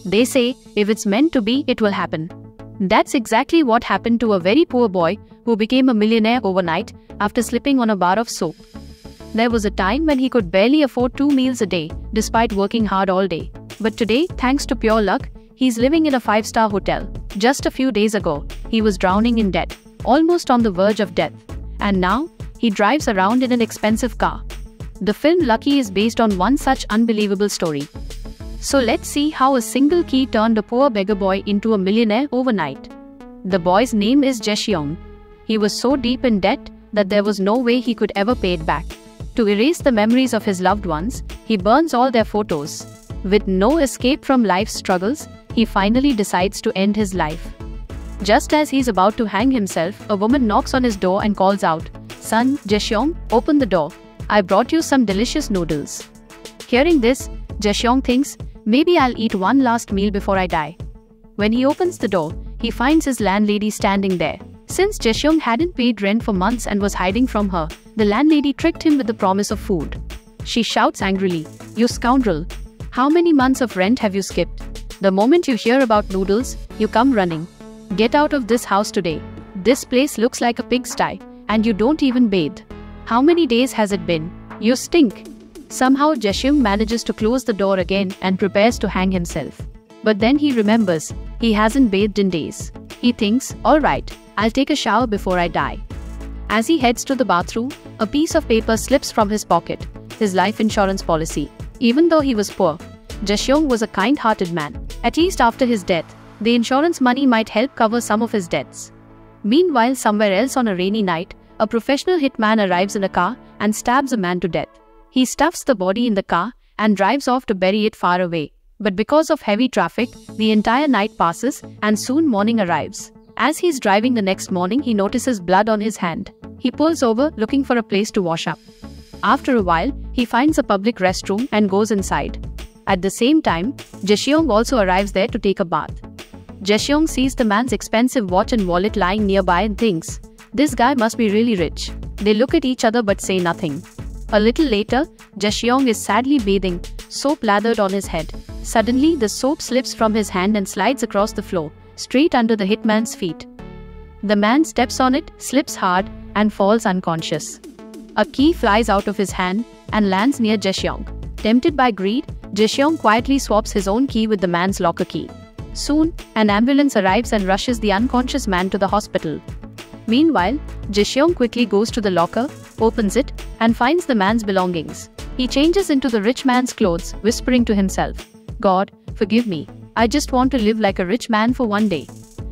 They say, if it's meant to be, it will happen. That's exactly what happened to a very poor boy who became a millionaire overnight after slipping on a bar of soap. There was a time when he could barely afford 2 meals a day, despite working hard all day. But today, thanks to pure luck, he's living in a 5-star hotel. Just a few days ago, he was drowning in debt, almost on the verge of death. And now, he drives around in an expensive car. The film Lucky is based on one such unbelievable story. So let's see how a single key turned a poor beggar boy into a millionaire overnight. The boy's name is Jae-seong. He was so deep in debt that there was no way he could ever pay it back. To erase the memories of his loved ones, he burns all their photos. With no escape from life's struggles, he finally decides to end his life. Just as he's about to hang himself, a woman knocks on his door and calls out, "Son, Jae-seong, open the door. I brought you some delicious noodles." Hearing this, Jae-seong thinks, maybe I'll eat one last meal before I die. When he opens the door, he finds his landlady standing there. Since Jae-seong hadn't paid rent for months and was hiding from her, the landlady tricked him with the promise of food. She shouts angrily, "You scoundrel! How many months of rent have you skipped? The moment you hear about noodles, you come running. Get out of this house today. This place looks like a pigsty, and you don't even bathe. How many days has it been? You stink." Somehow Jae-seong manages to close the door again and prepares to hang himself. But then he remembers, he hasn't bathed in days. He thinks, alright, I'll take a shower before I die. As he heads to the bathroom, a piece of paper slips from his pocket, his life insurance policy. Even though he was poor, Jae-seong was a kind-hearted man. At least after his death, the insurance money might help cover some of his debts. Meanwhile, somewhere else on a rainy night, a professional hitman arrives in a car and stabs a man to death. He stuffs the body in the car and drives off to bury it far away. But because of heavy traffic, the entire night passes and soon morning arrives. As he's driving the next morning, he notices blood on his hand. He pulls over, looking for a place to wash up. After a while, he finds a public restroom and goes inside. At the same time, Jae-seong also arrives there to take a bath. Jae-seong sees the man's expensive watch and wallet lying nearby and thinks, this guy must be really rich. They look at each other but say nothing. A little later, Jae-seong is sadly bathing, soap lathered on his head. Suddenly, the soap slips from his hand and slides across the floor, straight under the hitman's feet. The man steps on it, slips hard, and falls unconscious. A key flies out of his hand and lands near Jae-seong. Tempted by greed, Jae-seong quietly swaps his own key with the man's locker key. Soon, an ambulance arrives and rushes the unconscious man to the hospital. Meanwhile, Jae-seong quickly goes to the locker, opens it, and finds the man's belongings. He changes into the rich man's clothes, whispering to himself, "God, forgive me. I just want to live like a rich man for one day."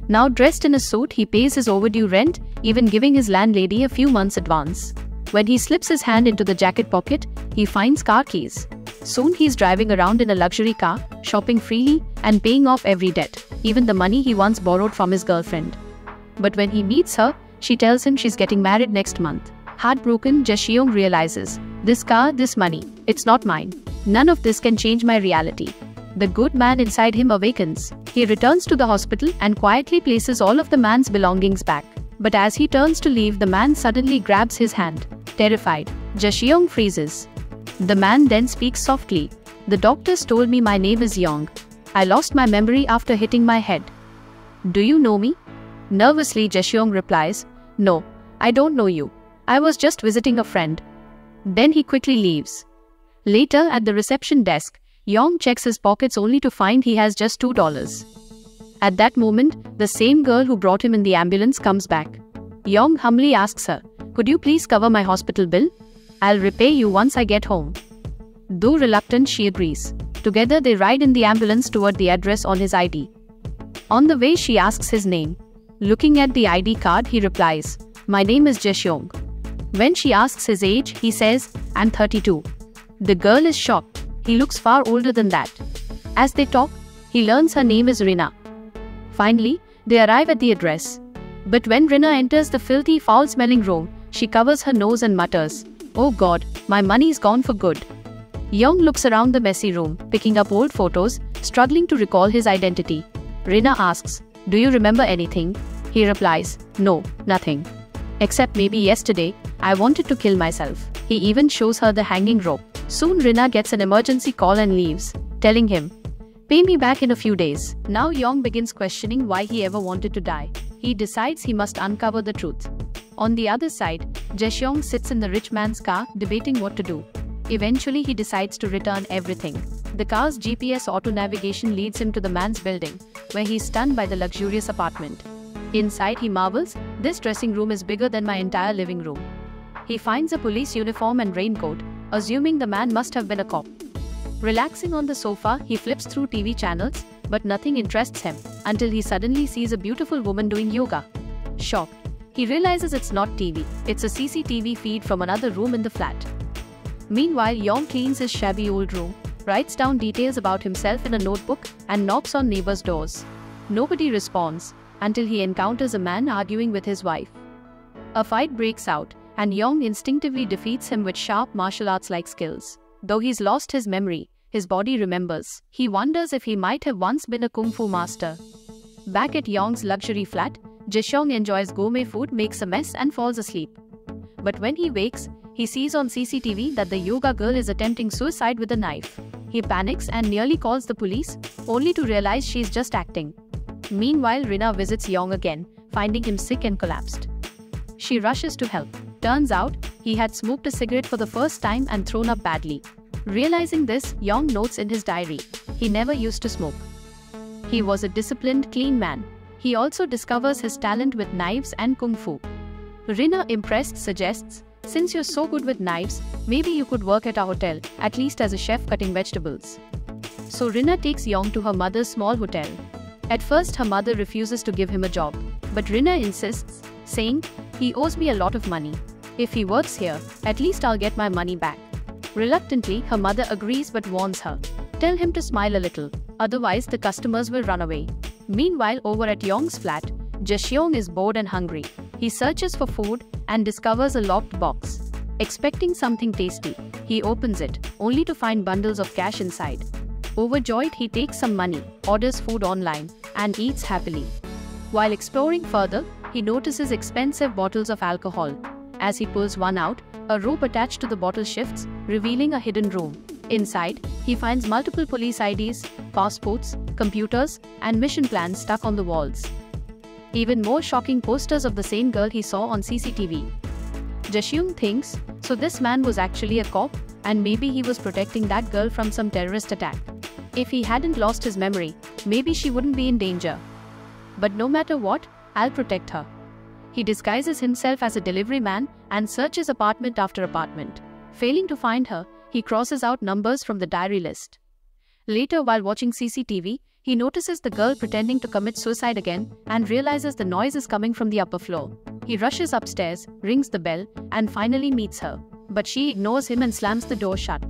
Now dressed in a suit, he pays his overdue rent, even giving his landlady a few months' advance. When he slips his hand into the jacket pocket, he finds car keys. Soon he's driving around in a luxury car, shopping freely, and paying off every debt, even the money he once borrowed from his girlfriend. But when he meets her, she tells him she's getting married next month. Heartbroken, Jae-seong realizes, this car, this money, it's not mine. None of this can change my reality. The good man inside him awakens. He returns to the hospital and quietly places all of the man's belongings back. But as he turns to leave, the man suddenly grabs his hand. Terrified, Jae-seong freezes. The man then speaks softly. "The doctors told me my name is Young. I lost my memory after hitting my head. Do you know me?" Nervously, Jae-seong replies, "No, I don't know you. I was just visiting a friend." Then he quickly leaves. Later, at the reception desk, Young checks his pockets only to find he has just $2. At that moment, the same girl who brought him in the ambulance comes back. Young humbly asks her, "Could you please cover my hospital bill? I'll repay you once I get home." Though reluctant, she agrees. Together, they ride in the ambulance toward the address on his ID. On the way, she asks his name. Looking at the ID card, he replies, "My name is Jae-seong." When she asks his age, he says, "I'm 32. The girl is shocked. He looks far older than that. As they talk, he learns her name is Rina. Finally, they arrive at the address. But when Rina enters the filthy, foul-smelling room, she covers her nose and mutters, "Oh God, my money's gone for good." Young looks around the messy room, picking up old photos, struggling to recall his identity. Rina asks, "Do you remember anything?" He replies, "No, nothing. Except maybe yesterday, I wanted to kill myself." He even shows her the hanging rope. Soon Rina gets an emergency call and leaves, telling him, Pay me back in a few days. Now Yong begins questioning why he ever wanted to die. He decides he must uncover the truth. On the other side, Jae-seong sits in the rich man's car, debating what to do. Eventually, he decides to return everything. The car's GPS auto navigation leads him to the man's building, where he's stunned by the luxurious apartment. Inside, he marvels, "This dressing room is bigger than my entire living room." He finds a police uniform and raincoat, assuming the man must have been a cop. Relaxing on the sofa, he flips through TV channels, but nothing interests him until he suddenly sees a beautiful woman doing yoga. Shocked, he realizes it's not TV, it's a CCTV feed from another room in the flat. Meanwhile, Yong cleans his shabby old room, writes down details about himself in a notebook, and knocks on neighbors' doors. Nobody responds until he encounters a man arguing with his wife. A fight breaks out, and Yong instinctively defeats him with sharp martial arts-like skills. Though he's lost his memory, his body remembers. He wonders if he might have once been a kung fu master. Back at Yong's luxury flat, Jae-seong enjoys gourmet food, makes a mess, and falls asleep. But when he wakes, he sees on CCTV that the yoga girl is attempting suicide with a knife. He panics and nearly calls the police, only to realize she's just acting. Meanwhile, Rina visits Yong again, finding him sick and collapsed. She rushes to help. Turns out, he had smoked a cigarette for the first time and thrown up badly. Realizing this, Yong notes in his diary, he never used to smoke. He was a disciplined, clean man. He also discovers his talent with knives and kung fu. Rina, impressed, suggests, "Since you're so good with knives, maybe you could work at our hotel, at least as a chef cutting vegetables." So Rina takes Yong to her mother's small hotel. At first, her mother refuses to give him a job, but Rina insists, saying, "He owes me a lot of money. If he works here, at least I'll get my money back." Reluctantly, her mother agrees but warns her, "Tell him to smile a little, otherwise the customers will run away." Meanwhile, over at Yong's flat, Jae-seong is bored and hungry. He searches for food and discovers a locked box. Expecting something tasty, he opens it, only to find bundles of cash inside. Overjoyed, he takes some money, orders food online, and eats happily. While exploring further, he notices expensive bottles of alcohol. As he pulls one out, a rope attached to the bottle shifts, revealing a hidden room. Inside, he finds multiple police IDs, passports, computers, and mission plans stuck on the walls. Even more shocking, posters of the same girl he saw on CCTV. Jae-seong thinks, so this man was actually a cop, and maybe he was protecting that girl from some terrorist attack. If he hadn't lost his memory, maybe she wouldn't be in danger. But no matter what, I'll protect her. He disguises himself as a delivery man and searches apartment after apartment. Failing to find her, he crosses out numbers from the diary list. Later, while watching CCTV, he notices the girl pretending to commit suicide again and realizes the noise is coming from the upper floor. He rushes upstairs, rings the bell, and finally meets her. But she ignores him and slams the door shut.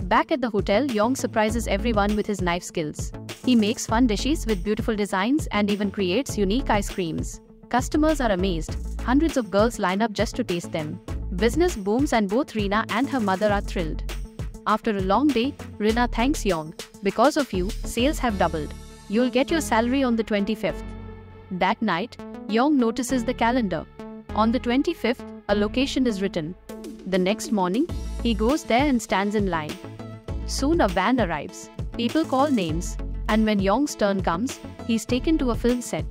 Back at the hotel, Yong surprises everyone with his knife skills. He makes fun dishes with beautiful designs and even creates unique ice creams. Customers are amazed. Hundreds of girls line up just to taste them. Business booms and both Rina and her mother are thrilled. After a long day, Rina thanks Yong. "Because of you, sales have doubled. You'll get your salary on the 25th. That night, Yong notices the calendar. On the 25th, a location is written. The next morning, he goes there and stands in line. Soon a van arrives. People call names, and when Yong's turn comes, he's taken to a film set.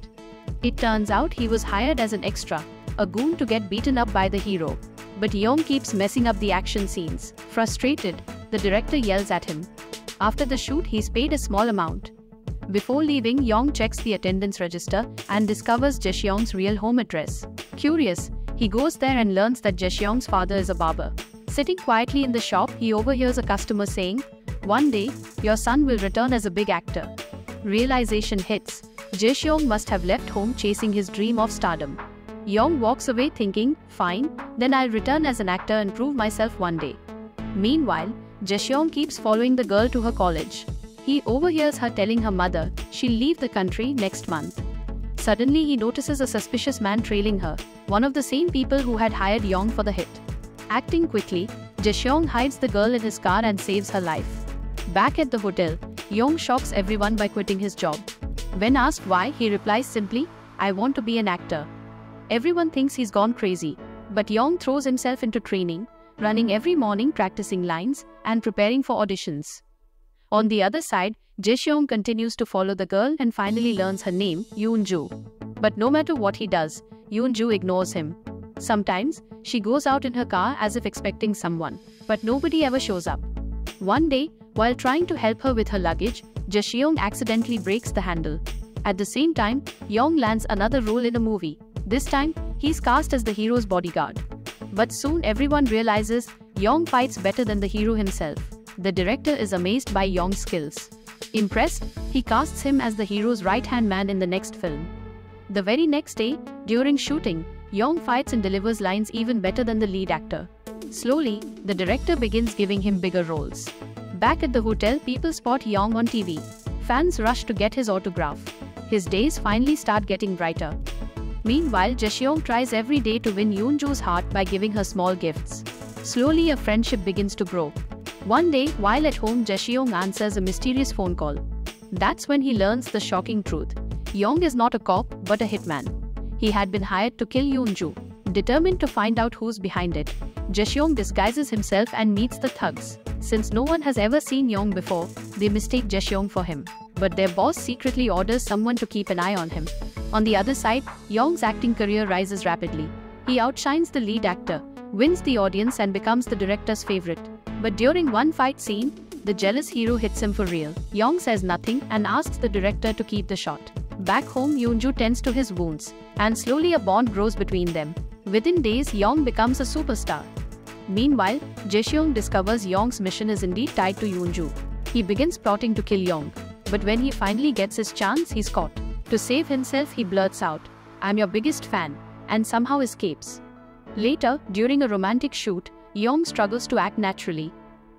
It turns out he was hired as an extra, a goon to get beaten up by the hero. But Yong keeps messing up the action scenes. Frustrated, the director yells at him. After the shoot, he's paid a small amount. Before leaving, Yong checks the attendance register and discovers Jae-seong's real home address. Curious, he goes there and learns that Jae-seong's father is a barber. Sitting quietly in the shop, he overhears a customer saying, "One day, your son will return as a big actor." Realization hits. Jae-seong must have left home chasing his dream of stardom. Yong walks away thinking, "Fine, then I'll return as an actor and prove myself one day." Meanwhile, Jae-seong keeps following the girl to her college. He overhears her telling her mother she'll leave the country next month. Suddenly, he notices a suspicious man trailing her, one of the same people who had hired Yong for the hit. Acting quickly, Jae-seong hides the girl in his car and saves her life. Back at the hotel, Yong shocks everyone by quitting his job. When asked why, he replies simply, "I want to be an actor." Everyone thinks he's gone crazy, but Yong throws himself into training, running every morning, practicing lines, and preparing for auditions. On the other side, Jae-seong continues to follow the girl and finally learns her name, Yoon-ju. But no matter what he does, Yoon-ju ignores him. Sometimes, she goes out in her car as if expecting someone, but nobody ever shows up. One day, while trying to help her with her luggage, Jae-seong accidentally breaks the handle. At the same time, Young lands another role in a movie. This time, he's cast as the hero's bodyguard. But soon everyone realizes Young fights better than the hero himself. The director is amazed by Young's skills. Impressed, he casts him as the hero's right-hand man in the next film. The very next day, during shooting, Young fights and delivers lines even better than the lead actor. Slowly, the director begins giving him bigger roles. Back at the hotel, people spot Young on TV. Fans rush to get his autograph. His days finally start getting brighter. Meanwhile, Jae-seong tries every day to win Yoon-ju's heart by giving her small gifts. Slowly, a friendship begins to grow. One day, while at home, Jae-seong answers a mysterious phone call. That's when he learns the shocking truth. Young is not a cop, but a hitman. He had been hired to kill Yoon-ju. Determined to find out who's behind it, Jae-seong disguises himself and meets the thugs. Since no one has ever seen Young before, they mistake Jae-seong for him. But their boss secretly orders someone to keep an eye on him. On the other side, Young's acting career rises rapidly. He outshines the lead actor, wins the audience and becomes the director's favorite. But during one fight scene, the jealous hero hits him for real. Young says nothing and asks the director to keep the shot. Back home, Yoon-ju tends to his wounds, and slowly a bond grows between them. Within days, Young becomes a superstar. Meanwhile, Jae-seong discovers Young's mission is indeed tied to Yoon-ju. He begins plotting to kill Young, but when he finally gets his chance, he's caught. To save himself, he blurts out, "I'm your biggest fan," and somehow escapes. Later, during a romantic shoot, Young struggles to act naturally.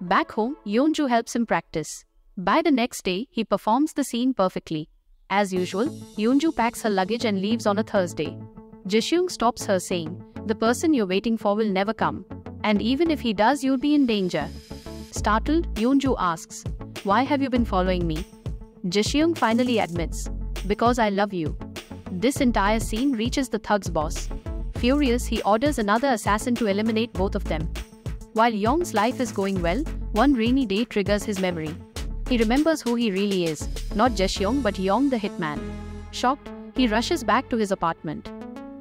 Back home, Yoon-ju helps him practice. By the next day, he performs the scene perfectly. As usual, Yoon-ju packs her luggage and leaves on a Thursday. Jae-seong stops her saying, "The person you're waiting for will never come. And even if he does, you'll be in danger." Startled, Yoon-ju asks, "Why have you been following me?" Jae-seong finally admits, "Because I love you." This entire scene reaches the thug's boss. Furious, he orders another assassin to eliminate both of them. While Young's life is going well, one rainy day triggers his memory. He remembers who he really is, not Jae-seong but Young the hitman. Shocked, he rushes back to his apartment.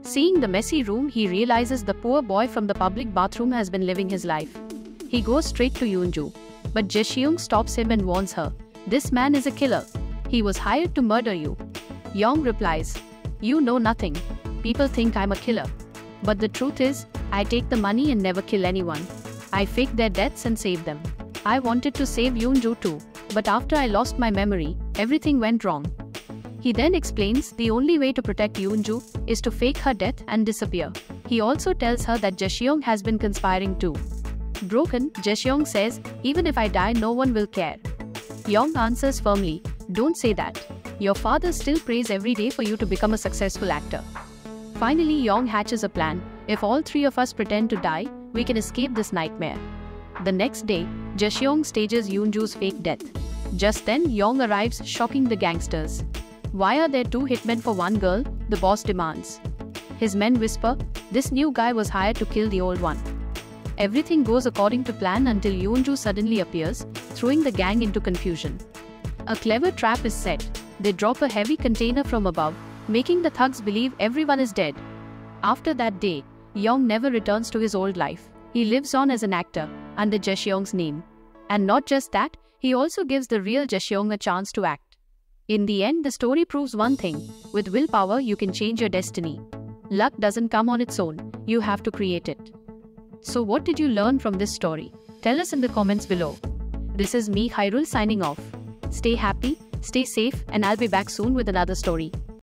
Seeing the messy room, he realizes the poor boy from the public bathroom has been living his life. He goes straight to Yoon-ju, but Jae-seong stops him and warns her, "This man is a killer. He was hired to murder you." Young replies, "You know nothing. People think I'm a killer. But the truth is, I take the money and never kill anyone. I fake their deaths and save them. I wanted to save Yoon-ju too, but after I lost my memory, everything went wrong." He then explains the only way to protect Yoon-ju is to fake her death and disappear. He also tells her that Jae-seong has been conspiring too. Broken, Jae-seong says, "Even if I die, no one will care." Young answers firmly, "Don't say that. Your father still prays every day for you to become a successful actor." Finally, Young hatches a plan. "If all three of us pretend to die, we can escape this nightmare." The next day, Jae-seong stages Yoon-ju's fake death. Just then, Young arrives, shocking the gangsters. "Why are there two hitmen for one girl?" the boss demands. His men whisper, "This new guy was hired to kill the old one." Everything goes according to plan until Yoon-ju suddenly appears, throwing the gang into confusion. A clever trap is set. They drop a heavy container from above, making the thugs believe everyone is dead. After that day, Young never returns to his old life. He lives on as an actor, under Jae-seong's name. And not just that, he also gives the real Jae-seong a chance to act. In the end, the story proves one thing: with willpower, you can change your destiny. Luck doesn't come on its own, you have to create it. So what did you learn from this story? Tell us in the comments below. This is me, Khairul, signing off. Stay happy, stay safe, and I'll be back soon with another story.